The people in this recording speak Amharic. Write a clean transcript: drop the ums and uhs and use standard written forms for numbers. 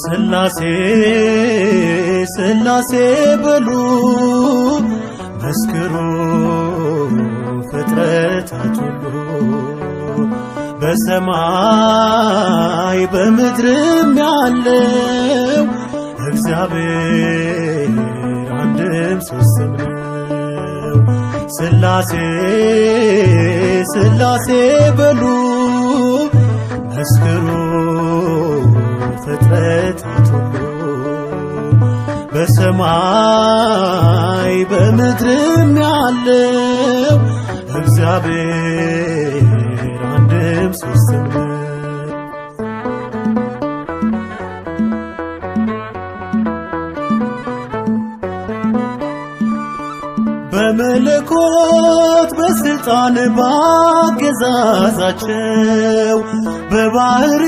ሥላሴ ሥላሴ በሉ መስክሩ ፍጥረታት ሁሉ በሰማይ በምድርም ያለው እግዚአብሔር አንድም ሦስትም ነው። ሥላሴ ሥላሴ በሉ መስክሩ ፍጥረታት ሁሉ በሰማይ በምድርም ያለው እግዚአብሔር አንድም ሦስትም ነው። በመለኮት በሥልጣን ባገዛዛቸው በባሕሪ